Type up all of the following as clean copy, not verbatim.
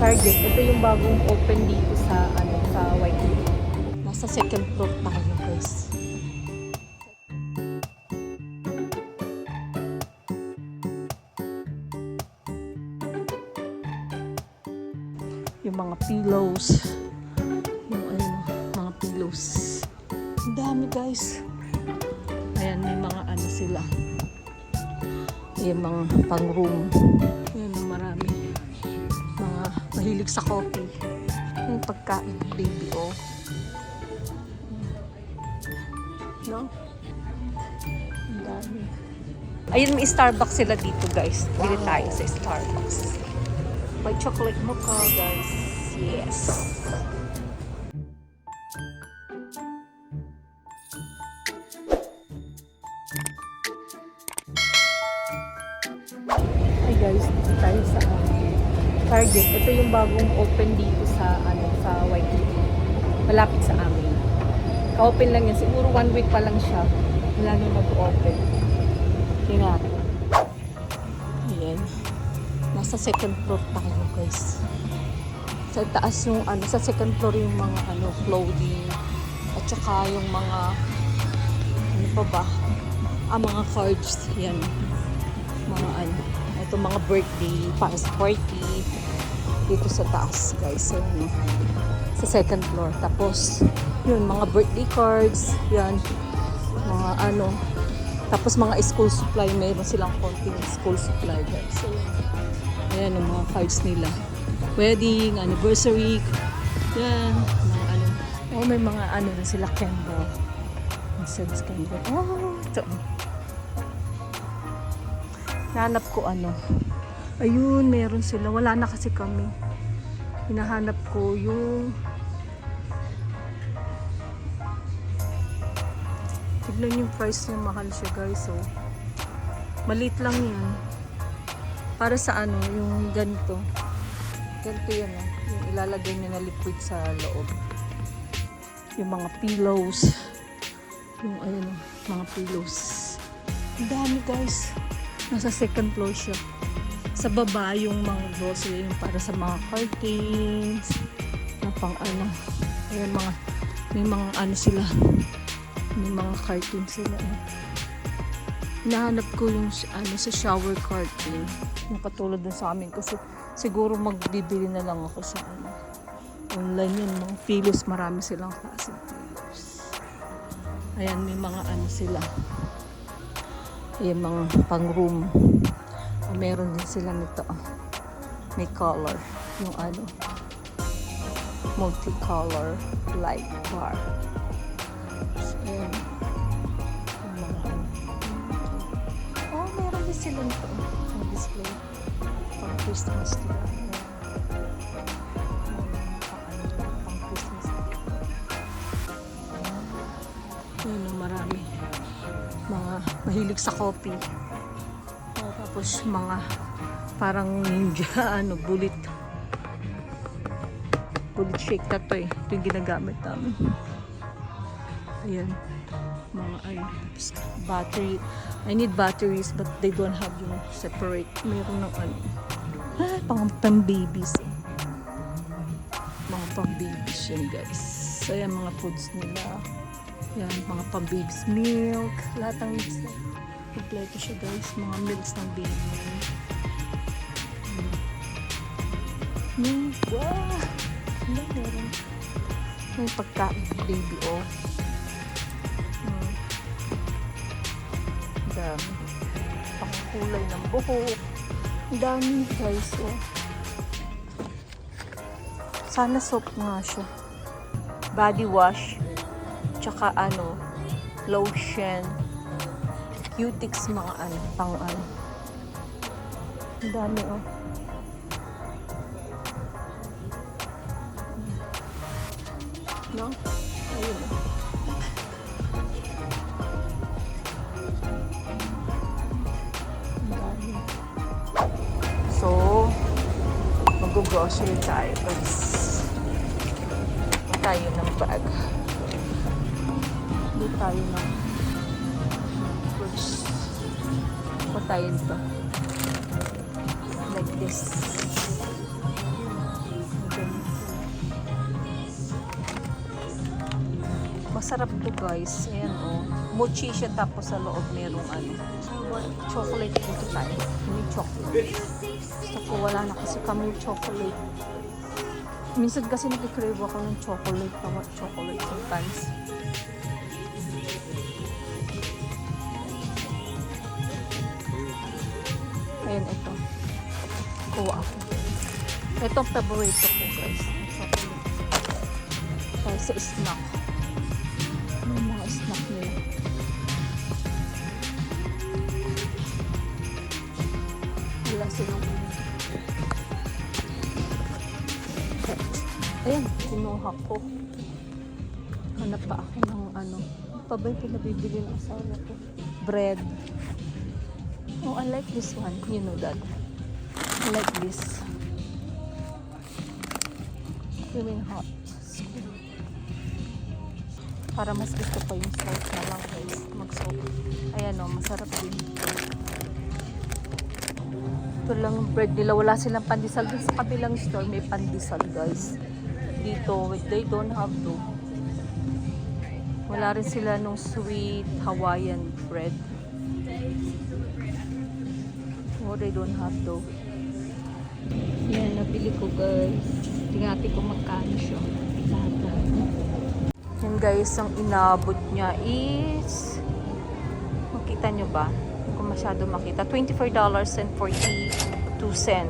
Target. Ito yung bagong open dito sa Waikiki. Nasa second floor tayo, guys. Yung mga pillows. Yung mga pillows. Ang dami, guys. Ayan, may mga sila. Yung mga pang room. Ayan, marami. Mga mahilig sa coffee. Yung pagkain, baby, oh. No? Ang dami. Ayun, may Starbucks sila dito, guys. Bili tayo sa Starbucks. May chocolate mocha, guys. Yes. Hi guys, dito tayo sa Target. Ito yung bagong open dito sa Waikiki. Malapit sa amin. Ka-open lang yan. Siguro 1 week pa lang siya. Wala nang mag-open. Tingnan. Ayan. Nasa second floor tayo, guys. Sa taas yung sa second floor yung mga clothing at saka yung mga pa ba? Mga cards. Yan. Mga ito mga birthday, para sa party dito sa taas, guys. So, sa second floor. Tapos yun, mga birthday cards. Yan. Mga tapos mga school supply, mayroon silang konting school supply, guys. So, ayan yung mga cards nila. Wedding, anniversary. Yan. Mga may mga na sila candle. Incense candle. Oh, ito. Nahanap ko ayun, meron sila. Wala na kasi kami. Hinahanap ko yung tignan yung price niya, mahal siya, guys. So, maliit lang yan. Para sa yung ganito. Ganito yan, yung ilalagay niya na liquid sa loob. Yung mga pillows. Yung mga pillows. Ang dami, guys. Nasa second floor siya. Sa baba, yung mga grocery, yung para sa mga curtains, na pang ayan, may mga sila. May mga curtains sila. Nahanap ko yung sa shower curtain. Yung katulad din sa amin. Kasi siguro magbibili na lang ako sa online yun. Mga pillows, marami silang klaseng pillows. Ayan, may mga sila. Yung mga pang room. Meron din sila nito. May color. Yung multicolor light bar. So, ayan. Yung mga meron din sila nito. Ang display. Pang Christmas nila. Pang Christmas nila. Ayan, marami. Mga mahilig sa coffee. Tapos mga parang ninja, bullet shake na to. Ito yung ginagamit namin. Ayan. Mga battery. I need batteries but they don't have yung separate. Mayroon ng pang babies. Mga pang babies yun, guys. So, ayan mga foods nila. Yan, mga pang babies milk. Lahat ng milks na. Kompleto siya, guys. Mga milks ng baby. Wow! Meron. May pagkain baby, oh. Dami. Pangkulay ng buhok. Dami, guys, oh. Sana soap nga siya. Body wash. Tsaka lotion. Cutics, mga pang Ang dami, oh. No? Ayun, oh. Ang dami. So, mag-grocery tayo, guys. Tayo ng bag. Hindi tayo ng purse. Tayo ito. Like this. Masarap to guys. Ayan oh. Mochi siya tapos sa loob merong ano. Chocolate dito tayo. May chocolate. Gusto ko wala na kasi kami chocolate. Minsan kasi nag-crave ako ng chocolate. Tawag chocolate sometimes. Ayan ito. Kuha ako. Ito ang favorito ko guys. Chocolate. Sa snack. Ano yung mga snack nila? Wala silang ayan, kinuha ko. Hanap pa ako ng ano. Pa ba yung pinabibili ng asawa ko? Bread. Oh, I like this one. You know that. I like this. Feeling hot. Para mas gusto ko yung salt na lang guys. Mag-soap. Ayan o, masarap din. Ito lang yung bread nila. Wala silang pandesal. Dun sa kabilang store may pandesal guys. Dito, they don't have to. Wala rin sila nung sweet Hawaiian bread. Oh, they don't have to. Yan, nabili ko guys. Tingnan natin kung magkano siya. Yan guys, ang inabot niya is makita nyo ba? Hindi ko masyado makita. $24.42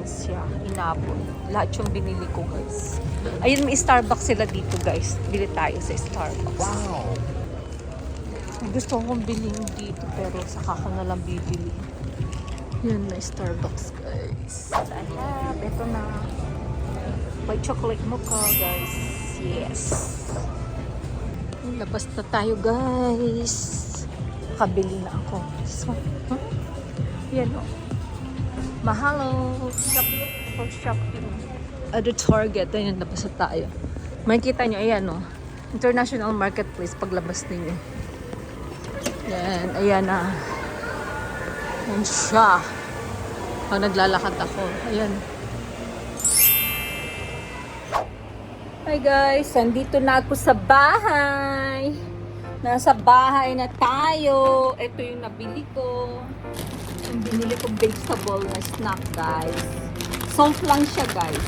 siya inabot. Lahat yung binili ko guys. Ayun, may Starbucks sila dito guys. Bili tayo sa Starbucks. Wow! Gusto kong bilhin dito pero saka ko na lang bibili. Yan, may Starbucks guys. I have, ito na. White chocolate mocha guys. Yes. Labas na tayo guys. Kabili na ako. So, yan o. Mahalo. Shop for shopping. At the Target. Ayan, labas na tayo. Makikita nyo, ayan o. International Marketplace paglabas ninyo. Yan, ayan na. Ayan siya. Pag naglalakad ako. Ayan. Hi guys, nandito na ako sa bahay. Nasa bahay na tayo. Ito yung nabili ko. Yung binili kong vegetable na snack guys. Salt lang siya guys.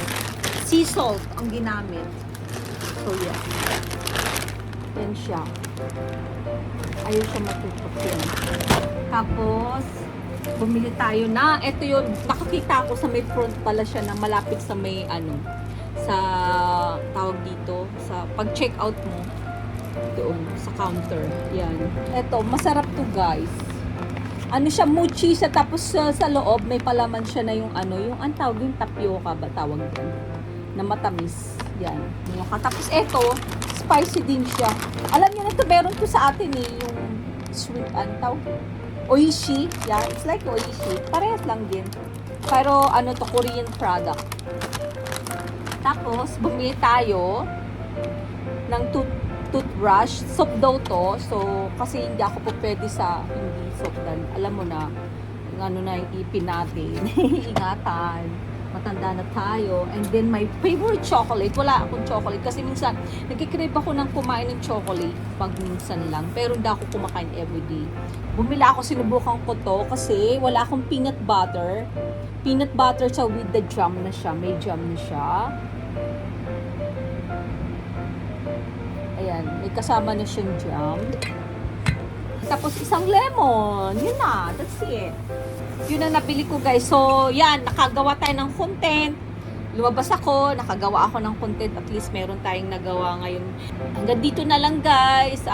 Sea salt ang ginamit. So yeah. Yan siya. Ayaw siya matutukin. Tapos, bumili tayo na. Ito yung, nakakita ko sa may front pala siya na malapit sa may ano. Sa tawag dito, sa pag-check out mo doon sa counter. Yan. Ito, masarap to guys. Ano siya, mochi siya, tapos sa loob may palaman siya na yung ano, yung ang tawag yung tapioca ba tawag doon? Na matamis. Yan. Tapos ito, spicy din siya. Alam niyo na to, meron to sa atin eh, yung sweet and tawag. Oishi. Yeah, it's like oishi. Parehas lang din. Pero ano to, Korean product. Tapos, bumili tayo ng toothbrush. Soap daw to. So, kasi hindi ako po pwede sa hindi soap dan. Alam mo na, yung ano na yung ipin natin. Ingatan. Matanda na tayo. And then, my favorite chocolate. Wala akong chocolate. Kasi minsan, nagkikrave ako ng kumain ng chocolate. Pag minsan lang. Pero hindi ako kumakain everyday. Bumili ako, sinubukan ko to. Kasi wala akong peanut butter. Peanut butter siya with the jam na siya. May jam na siya. Ayan, may kasama na siyang jam. Tapos isang lemon. Yun na, that's it. Yun ang nabili ko guys. So, yan, nakagawa tayo ng content. Lumabas ako, nakagawa ako ng content. At least meron tayong nagawa ngayon. Hanggang dito na lang guys.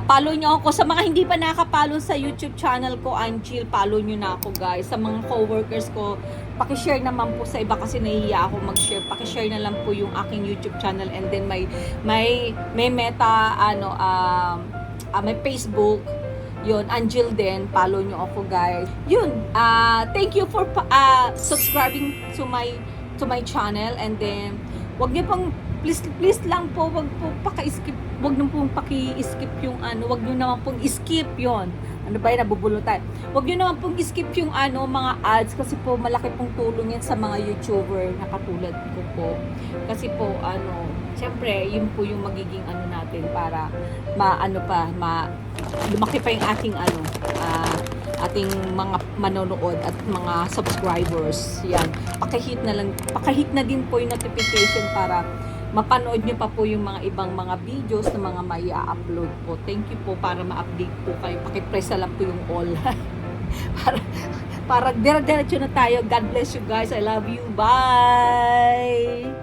Follow nyo ako. Sa mga hindi pa nakapalo sa YouTube channel ko, Angel, follow nyo na ako guys. Sa mga co-workers ko, pakishare naman po sa iba kasi nahihiya ako mag-share. Pakishare na lang po yung aking YouTube channel, and then may Meta, may Facebook. Yun, Angel din. Follow nyo ako guys. Yun, thank you for subscribing to my channel, and then wag niyo pang please lang po, wag po paki-skip, wag niyo pong paki-skip yung ano, wag niyo naman pong skip 'yon. Ano ba yan, nabubulutan. Huwag nyo naman pong skip yung mga ads kasi po malaki pong tulong yan sa mga YouTuber na katulad ko po. Kasi po, syempre, yun po yung magiging natin para lumaki pa yung ating ating mga manonood at mga subscribers. Yan. Pakihit na din po yung notification para mapanood nyo pa po yung mga ibang mga videos na mga mai-upload po. Thank you po para ma-update po kayo. Pakipress na lang po yung all. para dire-diretso na tayo. God bless you guys. I love you. Bye!